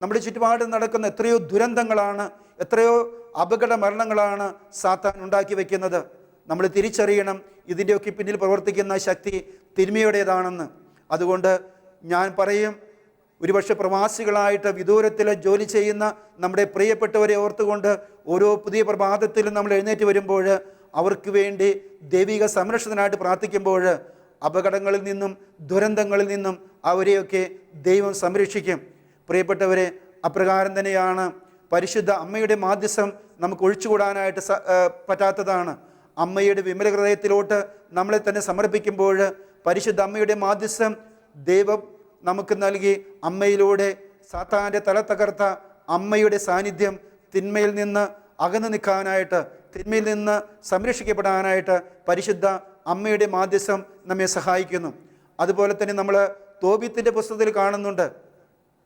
നമ്മുടെ ചുറ്റുപാട് നടക്കുന്ന എത്രയോ ദുരന്തങ്ങളാണ്, എത്രയോ അപകട മരണങ്ങളാണ് സാത്താൻ ഉണ്ടാക്കി വയ്ക്കുന്നത്. നമ്മൾ തിരിച്ചറിയണം ഇതിൻ്റെയൊക്കെ പിന്നിൽ പ്രവർത്തിക്കുന്ന ശക്തി തിന്മയുടേതാണെന്ന്. അതുകൊണ്ട് ഞാൻ പറയും, ഒരുപക്ഷെ പ്രവാസികളായിട്ട് വിദൂരത്തിൽ ജോലി ചെയ്യുന്ന നമ്മുടെ പ്രിയപ്പെട്ടവരെ ഓർത്തുകൊണ്ട് ഓരോ പുതിയ പ്രഭാതത്തിലും നമ്മൾ എഴുന്നേറ്റ് വരുമ്പോൾ അവർക്ക് വേണ്ടി ദൈവിക സംരക്ഷണത്തിനായിട്ട് പ്രാർത്ഥിക്കുമ്പോൾ അപകടങ്ങളിൽ നിന്നും ദുരന്തങ്ങളിൽ നിന്നും അവരെയൊക്കെ ദൈവം സംരക്ഷിക്കും. പ്രിയപ്പെട്ടവരെ, അപ്രകാരം തന്നെയാണ് പരിശുദ്ധ അമ്മയുടെ മാധ്യസ്ഥം നമുക്ക് ഒഴിച്ചുകൂടാനായിട്ട് പറ്റാത്തതാണ്. അമ്മയുടെ വിമല ഹൃദയത്തിലോട്ട് നമ്മളെ തന്നെ സമർപ്പിക്കുമ്പോൾ പരിശുദ്ധ അമ്മയുടെ മാധ്യസ്ഥം ദൈവം നമുക്ക് നൽകി അമ്മയിലൂടെ സാത്താൻ്റെ തല തകർത്ത അമ്മയുടെ സാന്നിധ്യം തിന്മയിൽ നിന്ന് അകന്നു നിൽക്കാനായിട്ട്, തിന്മയിൽ നിന്ന് സംരക്ഷിക്കപ്പെടാനായിട്ട് പരിശുദ്ധ അമ്മയുടെ മാധ്യസ്ഥം നമ്മെ സഹായിക്കുന്നു. അതുപോലെ തന്നെ നമ്മൾ തോബീത്തിൻ്റെ പുസ്തകത്തിൽ കാണുന്നുണ്ട്,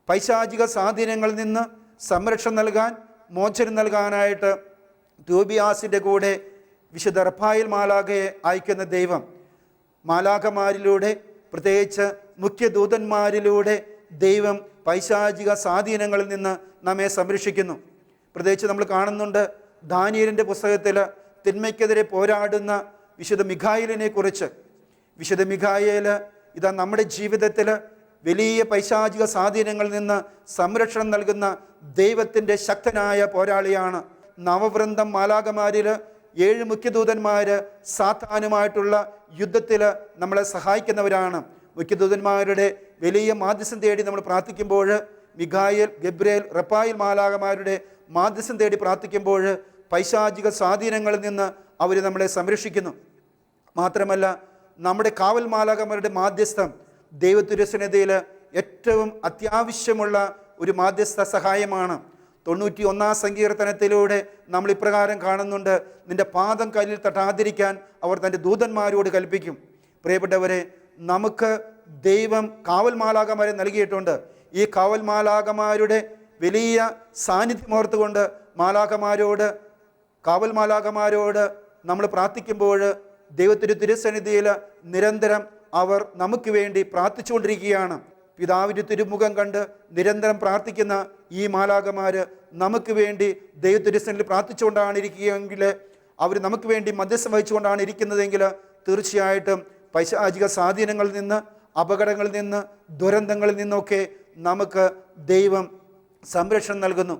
പൈശാചിക സ്വാധീനങ്ങളിൽ നിന്ന് സംരക്ഷണം നൽകാൻ, മോചനം നൽകാനായിട്ട് തോബിയാസിൻ്റെ കൂടെ വിശുദ്ധ റഫായേൽ മാലാഖയെ അയക്കുന്ന ദൈവം മാലാഖമാരിലൂടെ, പ്രത്യേകിച്ച് മുഖ്യദൂതന്മാരിലൂടെ ദൈവം പൈശാചിക സ്വാധീനങ്ങളിൽ നിന്ന് നമ്മെ സംരക്ഷിക്കുന്നു. പ്രത്യേകിച്ച് നമ്മൾ കാണുന്നുണ്ട് ദാനിയേലിൻ്റെ പുസ്തകത്തിൽ തിന്മയ്ക്കെതിരെ പോരാടുന്ന വിശുദ്ധ മിഖായേലിനെ കുറിച്ച്. വിശുദ്ധ മിഖായേൽ ഇതാ നമ്മുടെ ജീവിതത്തിൽ വലിയ പൈശാചിക സ്വാധീനങ്ങളിൽ നിന്ന് സംരക്ഷണം നൽകുന്ന ദൈവത്തിൻ്റെ ശക്തനായ പോരാളിയാണ്. നവവൃന്ദം മാലാഖമാരിൽ 7 മുഖ്യദൂതന്മാർ സാത്താനുമായിട്ടുള്ള യുദ്ധത്തിൽ നമ്മളെ സഹായിക്കുന്നവരാണ്. മുഖ്യദൂതന്മാരുടെ വലിയ മാധ്യസ്ഥം തേടി നമ്മൾ പ്രാർത്ഥിക്കുമ്പോൾ, മിഖായേൽ, ഗബ്രിയേൽ, റഫായേൽ മാലാഖമാരുടെ മാധ്യസ്ഥം തേടി പ്രാർത്ഥിക്കുമ്പോൾ പൈശാചിക സ്വാധീനങ്ങളിൽ നിന്ന് അവർ നമ്മളെ സംരക്ഷിക്കുന്നു. മാത്രമല്ല, നമ്മുടെ കാവൽ മാലാഖമാരുടെ മാധ്യസ്ഥം ദൈവത്തിരുസന്നിധിയിൽ ഏറ്റവും അത്യാവശ്യമുള്ള ഒരു മാധ്യസ്ഥ സഹായമാണ്. 91 സങ്കീർത്തനത്തിലൂടെ നമ്മൾ ഇപ്രകാരം കാണുന്നുണ്ട്, നിന്റെ പാദം കല്ലിൽ തട്ടാതിരിക്കാൻ അവർ തൻ്റെ ദൂതന്മാരോട് കൽപ്പിക്കും. പ്രിയപ്പെട്ടവരെ, നമുക്ക് ദൈവം കാവൽ മാലാഖമാരെ നൽകിയിട്ടുണ്ട്. ഈ കാവൽ മാലാഖമാരുടെ വലിയ സാന്നിധ്യം ഓർത്തുകൊണ്ട് കാവൽ മാലാഖമാരോട് നമ്മൾ പ്രാർത്ഥിക്കുമ്പോൾ ദൈവത്തിൻ്റെ തിരുസന്നിധിയിൽ നിരന്തരം അവർ നമുക്ക് വേണ്ടി പ്രാർത്ഥിച്ചുകൊണ്ടിരിക്കുകയാണ്. പിതാവിൻ്റെ തിരുമുഖം കണ്ട് നിരന്തരം പ്രാർത്ഥിക്കുന്ന ഈ മാലാഖമാർ നമുക്ക് വേണ്ടി ദൈവത്തിരുസന്നിധിയിൽ പ്രാർത്ഥിച്ചുകൊണ്ടാണ് ഇരിക്കുകയെങ്കിൽ, അവർ നമുക്ക് വേണ്ടി മധ്യസ്ഥം വഹിച്ചുകൊണ്ടാണ് ഇരിക്കുന്നതെങ്കിൽ തീർച്ചയായിട്ടും പൈശാചിക സ്വാധീനങ്ങളിൽ നിന്ന്, അപകടങ്ങളിൽ നിന്ന്, ദുരന്തങ്ങളിൽ നിന്നൊക്കെ നമുക്ക് ദൈവം സംരക്ഷണം നൽകുന്നു.